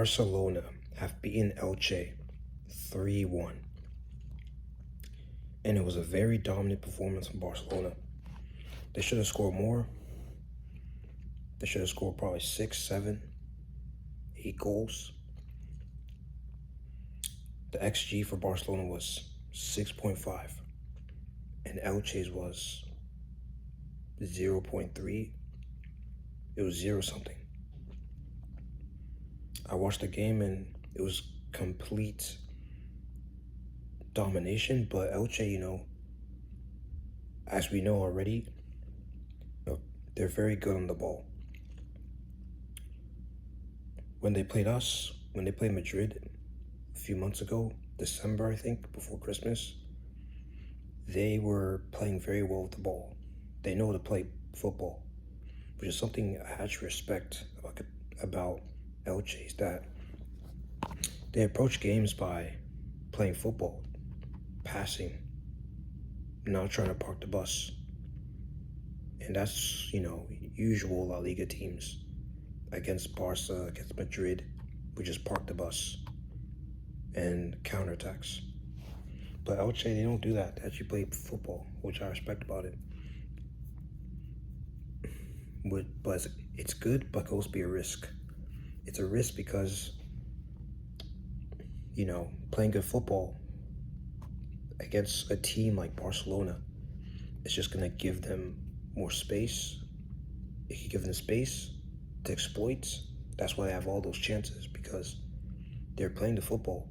Barcelona have beaten Elche 3-1. And it was a very dominant performance from Barcelona. They should have scored more. They should have scored probably 6, 7, 8 goals. The XG for Barcelona was 6.5. And Elche's was 0.3. It was 0 something. I watched the game and it was complete domination, but Elche, as we know already, they're very good on the ball. When they played Madrid a few months ago, December, I think, before Christmas, they were playing very well with the ball. They know to play football, which is something I had to respect about Elche, is that they approach games by playing football, passing, not trying to park the bus. And that's, usual La Liga teams against Barca, against Madrid. We just park the bus and counterattacks. But Elche, they don't do that. They actually play football, which I respect about it. But it's good, but it can also be a risk. It's a risk because, playing good football against a team like Barcelona, it's just going to give them more space. It can give them space to exploit. That's why they have all those chances, because they're playing the football,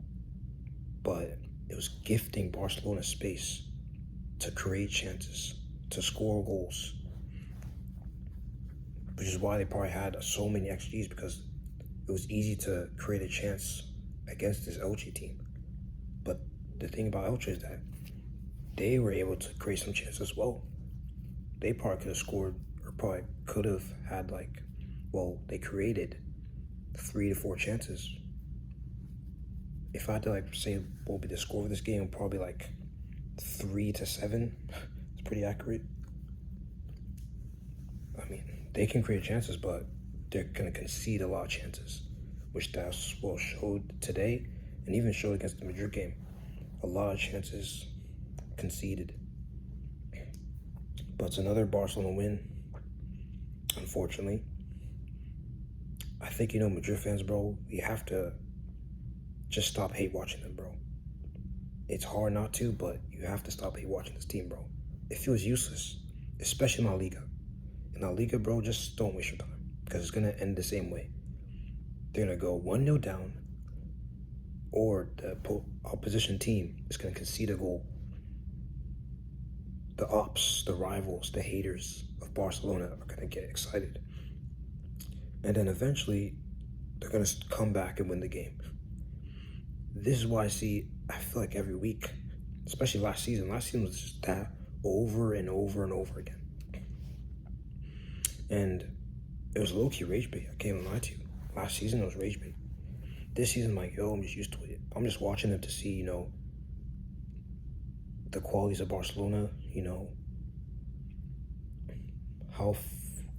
but it was gifting Barcelona space to create chances, to score goals, which is why they probably had so many XGs, because it was easy to create a chance against this Elche team. But the thing about Elche is that they were able to create some chances as well. They probably could have scored, or probably could have had they created 3 to 4 chances. If I had to say what would be the score of this game, probably 3 to 7. It's pretty accurate. I mean, they can create chances, but they're going to concede a lot of chances, which that's what showed today, and even showed against the Madrid game. A lot of chances conceded. But it's another Barcelona win, unfortunately. I think, Madrid fans, bro, you have to just stop hate watching them, bro. It's hard not to, but you have to stop hate watching this team, bro. It feels useless, especially in La Liga. In La Liga, bro, just don't waste your time, because it's going to end the same way. They're going to go 1-0 down, or the opposition team is going to concede a goal. The ops, the rivals, the haters of Barcelona are going to get excited. And then eventually, they're going to come back and win the game. This is why I feel like every week, especially last season was just that over and over and over again. And it was low-key rage bait. I can't even lie to you. Last season, it was rage bait. This season, I'm just used to it. I'm just watching them to see, the qualities of Barcelona, how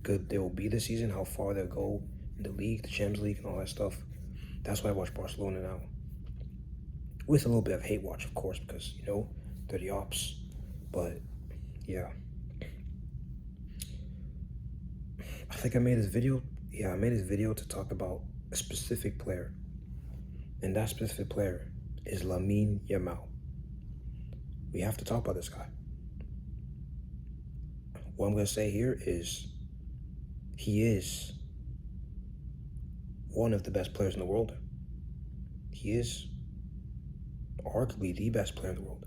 good they will be this season, how far they'll go in the league, the Champions League, and all that stuff. That's why I watch Barcelona now. With a little bit of hate watch, of course, because, they're the ops. But, yeah. I think I made this video. Yeah, I made this video to talk about a specific player. And that specific player is Lamine Yamal. We have to talk about this guy. What I'm going to say here is he is one of the best players in the world. He is arguably the best player in the world.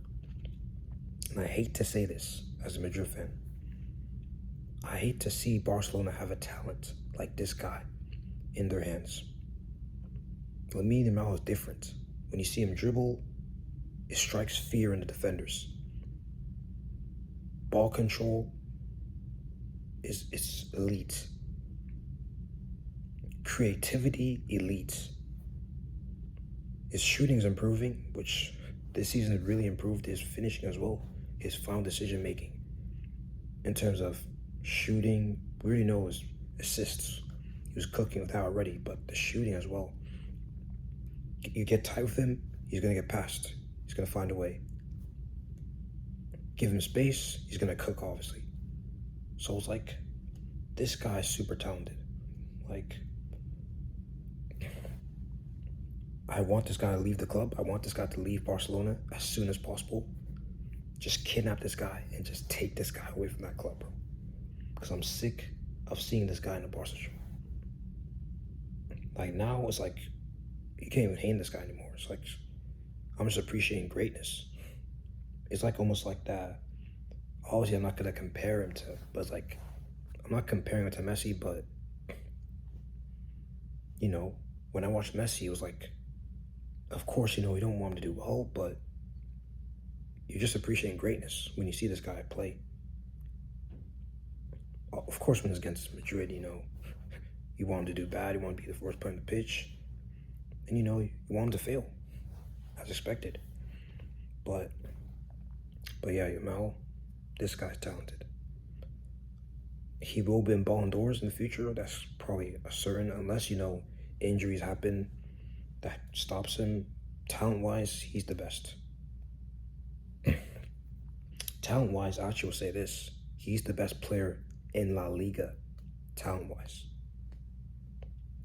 And I hate to say this as a Madrid fan. I hate to see Barcelona have a talent like this guy in their hands. Lamine Yamal is different. When you see him dribble, it strikes fear in the defenders. Ball control is elite. Creativity, elite. His shooting is improving, which this season has really improved his finishing as well. His final decision making. In terms of shooting, we already know his assists. He was cooking with that already, but the shooting as well. You get tight with him, he's gonna get past. He's gonna find a way. Give him space, he's gonna cook, obviously. So it's like, this guy's super talented. Like, I want this guy to leave the club. I want this guy to leave Barcelona as soon as possible. Just kidnap this guy and just take this guy away from that club, bro. Because I'm sick of seeing this guy in the Barca shirt. Like, now it's like, you can't even hate this guy anymore. It's like, I'm just appreciating greatness. It's like almost like that. Obviously, I'm not going to compare him to, but it's like, I'm not comparing him to Messi, but, you know, when I watched Messi, it was like, of course, you know, you don't want him to do well, but you're just appreciating greatness when you see this guy play. Of course, when it's against Madrid, you know, you want him to do bad, you want to be the worst player on the pitch, and, you know, you want him to fail, as expected. But yeah, Yamal, this guy's talented. He will win Ballon d'Ors in the future. That's probably a certain, unless, you know, injuries happen that stops him. Talent-wise, he's the best. Talent-wise, I actually will say this. He's the best player in La Liga, talent-wise.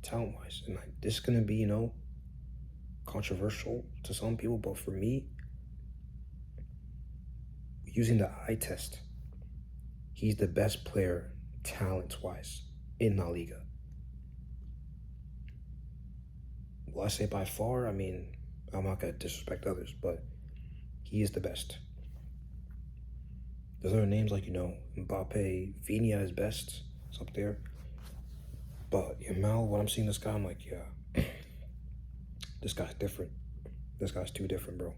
Talent-wise. And like, this is going to be, you know, controversial to some people, but for me, using the eye test, he's the best player talent-wise in La Liga. Will I say by far? I mean, I'm not going to disrespect others, but he is the best. There's other names like, you know, Mbappe, Vini at his best. It's up there. But Yamal, when I'm seeing this guy, I'm like, yeah, this guy's different. This guy's too different, bro.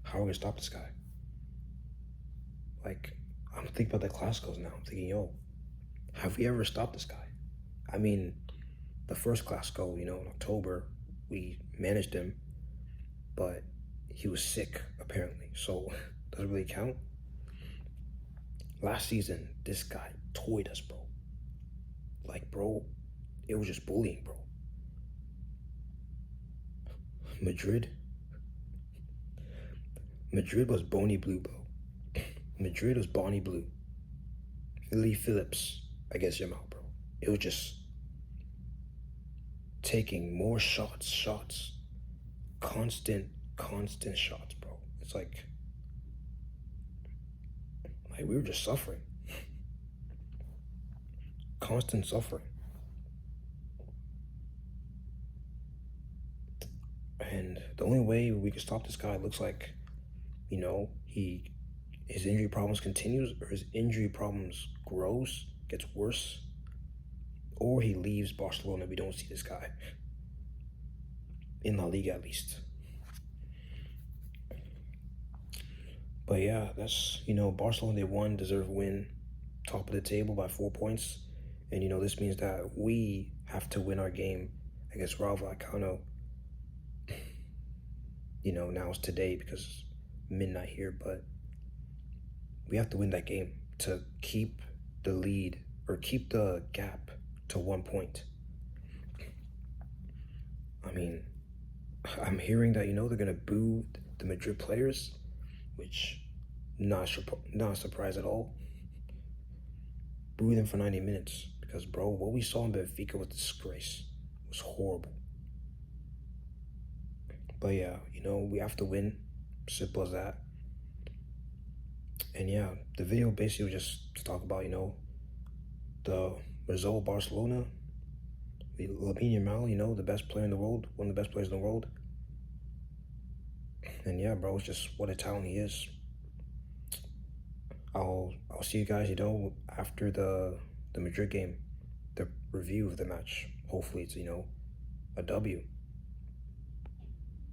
How are we going to stop this guy? Like, I'm thinking about the Classicos now. I'm thinking, yo, have we ever stopped this guy? I mean, the first Classico, you know, in October, we managed him, but he was sick, apparently, so doesn't really count. Last season, this guy toyed us, bro. Like, bro, it was just bullying, bro. Madrid was Bonnie Blue, bro. Madrid was Bonnie Blue. Lee Phillips against Yamal, bro. It was just taking more shots. Constant shots, bro. It's like we were just suffering. Constant suffering. And the only way we could stop this guy looks like, you know, his injury problems continues, or his injury problems grows, gets worse, or he leaves Barcelona. We don't see this guy in La Liga, at least. But yeah, that's, you know, Barcelona, they won, deserve a win, top of the table by 4 points. And, you know, this means that we have to win our game against Rayo Vallecano. You know, now it's today because it's midnight here, but we have to win that game to keep the lead, or keep the gap to 1 point. I mean, I'm hearing that, you know, they're going to boo the Madrid players, which not a surprise at all. Boo them for 90 minutes because, bro, what we saw in Benfica was disgrace. It was horrible. But yeah, you know, we have to win. Simple as that. And yeah, the video basically was just to talk about, you know, the result of Barcelona. Lamine Yamal, you know, the best player in the world, one of the best players in the world. And yeah, bro, it's just what a talent he is. I'll see you guys, you know, after the Madrid game, the review of the match. Hopefully it's, you know, a W.